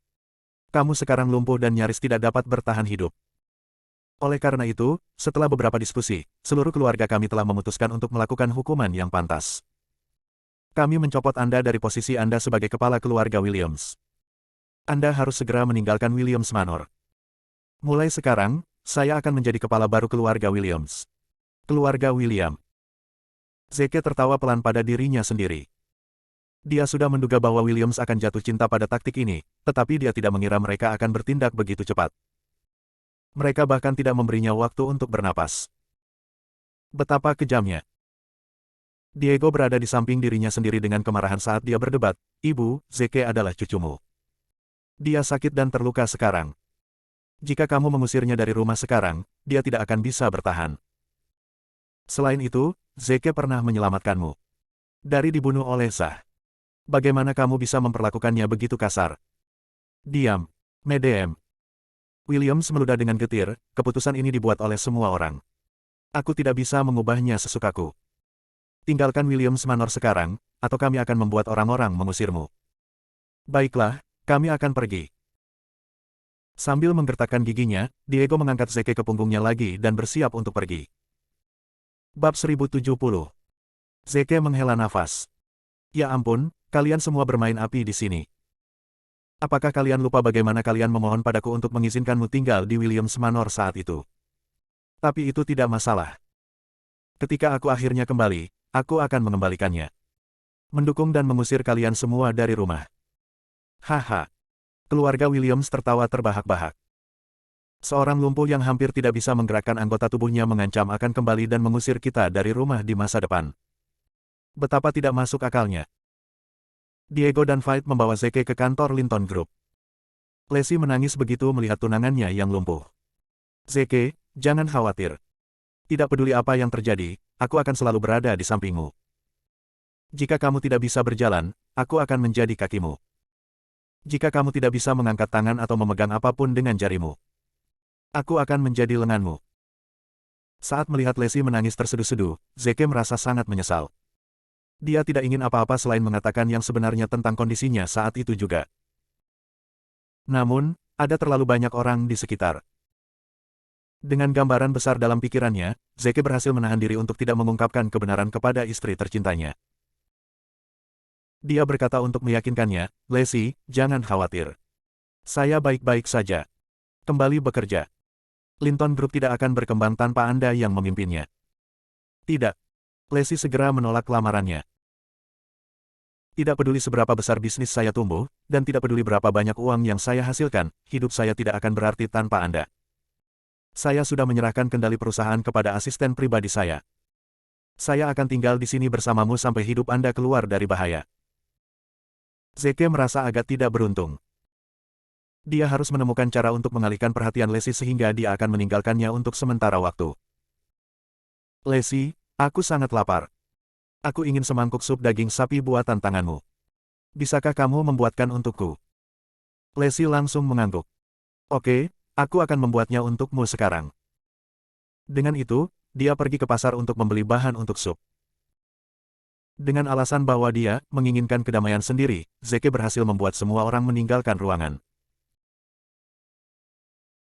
Kamu sekarang lumpuh dan nyaris tidak dapat bertahan hidup. Oleh karena itu, setelah beberapa diskusi, seluruh keluarga kami telah memutuskan untuk melakukan hukuman yang pantas. Kami mencopot Anda dari posisi Anda sebagai kepala keluarga Williams. Anda harus segera meninggalkan Williams Manor. Mulai sekarang, saya akan menjadi kepala baru keluarga Williams. Keluarga William. Zeke tertawa pelan pada dirinya sendiri. Dia sudah menduga bahwa Williams akan jatuh cinta pada taktik ini, tetapi dia tidak mengira mereka akan bertindak begitu cepat. Mereka bahkan tidak memberinya waktu untuk bernapas. Betapa kejamnya. Diego berada di samping dirinya sendiri dengan kemarahan saat dia berdebat, "Ibu, Zeke adalah cucumu. Dia sakit dan terluka sekarang. Jika kamu mengusirnya dari rumah sekarang, dia tidak akan bisa bertahan. Selain itu, Zeke pernah menyelamatkanmu dari dibunuh oleh Zah. Bagaimana kamu bisa memperlakukannya begitu kasar?" "Diam, Madame." Williams meludah dengan getir, "Keputusan ini dibuat oleh semua orang. Aku tidak bisa mengubahnya sesukaku. Tinggalkan Williams Manor sekarang, atau kami akan membuat orang-orang mengusirmu." "Baiklah, kami akan pergi." Sambil menggertakkan giginya, Diego mengangkat Zeke ke punggungnya lagi dan bersiap untuk pergi. Bab 1070. Zeke menghela nafas. "Ya ampun, kalian semua bermain api di sini. Apakah kalian lupa bagaimana kalian memohon padaku untuk mengizinkanmu tinggal di Williams Manor saat itu? Tapi itu tidak masalah. Ketika aku akhirnya kembali, aku akan mengembalikannya. Mendukung dan mengusir kalian semua dari rumah." "Haha." Keluarga Williams tertawa terbahak-bahak. "Seorang lumpuh yang hampir tidak bisa menggerakkan anggota tubuhnya mengancam akan kembali dan mengusir kita dari rumah di masa depan. Betapa tidak masuk akalnya." Diego dan Fight membawa Zeke ke kantor Linton Group. Lacey menangis begitu melihat tunangannya yang lumpuh. "Zeke, jangan khawatir. Tidak peduli apa yang terjadi, aku akan selalu berada di sampingmu. Jika kamu tidak bisa berjalan, aku akan menjadi kakimu. Jika kamu tidak bisa mengangkat tangan atau memegang apapun dengan jarimu, aku akan menjadi lenganmu." Saat melihat Lacey menangis terseduh-seduh, Zeke merasa sangat menyesal. Dia tidak ingin apa-apa selain mengatakan yang sebenarnya tentang kondisinya saat itu juga. Namun, ada terlalu banyak orang di sekitar. Dengan gambaran besar dalam pikirannya, Zeke berhasil menahan diri untuk tidak mengungkapkan kebenaran kepada istri tercintanya. Dia berkata untuk meyakinkannya, "Lacey, jangan khawatir. Saya baik-baik saja. Kembali bekerja. Linton Group tidak akan berkembang tanpa Anda yang memimpinnya." "Tidak." Lacey segera menolak lamarannya. "Tidak peduli seberapa besar bisnis saya tumbuh, dan tidak peduli berapa banyak uang yang saya hasilkan, hidup saya tidak akan berarti tanpa Anda. Saya sudah menyerahkan kendali perusahaan kepada asisten pribadi saya. Saya akan tinggal di sini bersamamu sampai hidup Anda keluar dari bahaya." Zeke merasa agak tidak beruntung. Dia harus menemukan cara untuk mengalihkan perhatian Lacey sehingga dia akan meninggalkannya untuk sementara waktu. "Lacey, aku sangat lapar. Aku ingin semangkuk sup daging sapi buatan tanganmu. Bisakah kamu membuatkan untukku?" Lacey langsung mengangguk. "Oke, aku akan membuatnya untukmu sekarang." Dengan itu, dia pergi ke pasar untuk membeli bahan untuk sup. Dengan alasan bahwa dia menginginkan kedamaian sendiri, Zeke berhasil membuat semua orang meninggalkan ruangan.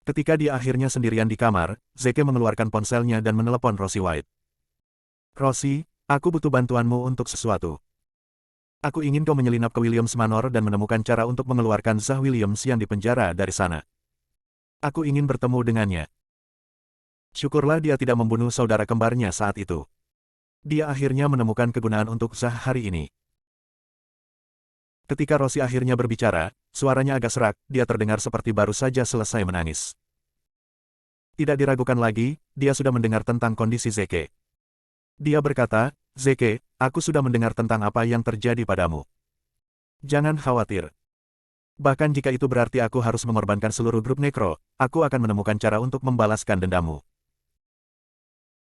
Ketika dia akhirnya sendirian di kamar, Zeke mengeluarkan ponselnya dan menelepon Rosie White. Rosie, aku butuh bantuanmu untuk sesuatu. Aku ingin kau menyelinap ke Williams Manor dan menemukan cara untuk mengeluarkan Zah Williams yang dipenjara dari sana. Aku ingin bertemu dengannya. Syukurlah dia tidak membunuh saudara kembarnya saat itu. Dia akhirnya menemukan kegunaan untuk Zah hari ini. Ketika Rosie akhirnya berbicara, suaranya agak serak, dia terdengar seperti baru saja selesai menangis. Tidak diragukan lagi, dia sudah mendengar tentang kondisi Zeke. Dia berkata, Zeke, aku sudah mendengar tentang apa yang terjadi padamu. Jangan khawatir. Bahkan jika itu berarti aku harus mengorbankan seluruh grup Nekro, aku akan menemukan cara untuk membalaskan dendammu.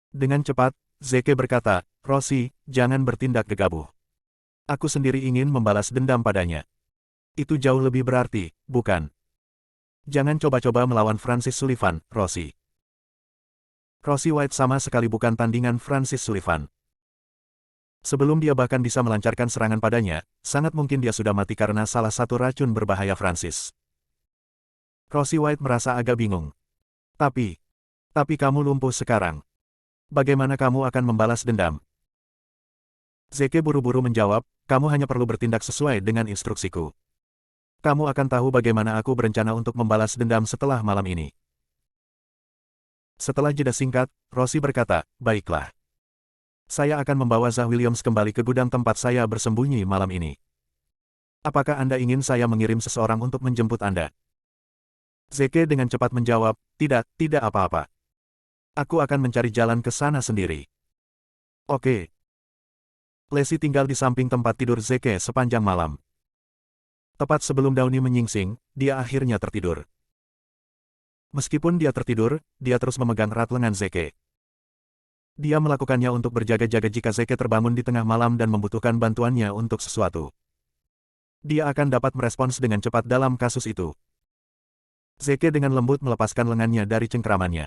Dengan cepat, Zeke berkata, Rosie, jangan bertindak gegabah. Aku sendiri ingin membalas dendam padanya. Itu jauh lebih berarti, bukan? Jangan coba-coba melawan Francis Sullivan, Rosie. Rosie White sama sekali bukan tandingan Francis Sullivan. Sebelum dia bahkan bisa melancarkan serangan padanya, sangat mungkin dia sudah mati karena salah satu racun berbahaya Francis. Rosie White merasa agak bingung. Tapi kamu lumpuh sekarang. Bagaimana kamu akan membalas dendam? Zeke buru-buru menjawab, kamu hanya perlu bertindak sesuai dengan instruksiku. Kamu akan tahu bagaimana aku berencana untuk membalas dendam setelah malam ini. Setelah jeda singkat, Rosie berkata, baiklah. Saya akan membawa Zah Williams kembali ke gudang tempat saya bersembunyi malam ini. Apakah Anda ingin saya mengirim seseorang untuk menjemput Anda? Zeke dengan cepat menjawab, tidak apa-apa. Aku akan mencari jalan ke sana sendiri. Oke. Lacey tinggal di samping tempat tidur Zeke sepanjang malam. Tepat sebelum Downey menyingsing, dia akhirnya tertidur. Meskipun dia tertidur, dia terus memegang erat lengan Zeke. Dia melakukannya untuk berjaga-jaga jika Zeke terbangun di tengah malam dan membutuhkan bantuannya untuk sesuatu. Dia akan dapat merespons dengan cepat dalam kasus itu. Zeke dengan lembut melepaskan lengannya dari cengkramannya.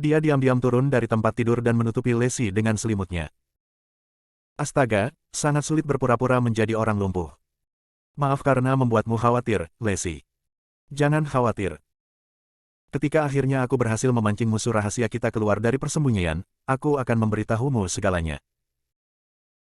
Dia diam-diam turun dari tempat tidur dan menutupi Lacey dengan selimutnya. Astaga, sangat sulit berpura-pura menjadi orang lumpuh. Maaf karena membuatmu khawatir, Lacey. Jangan khawatir. Ketika akhirnya aku berhasil memancing musuh rahasia kita keluar dari persembunyian, aku akan memberitahumu segalanya.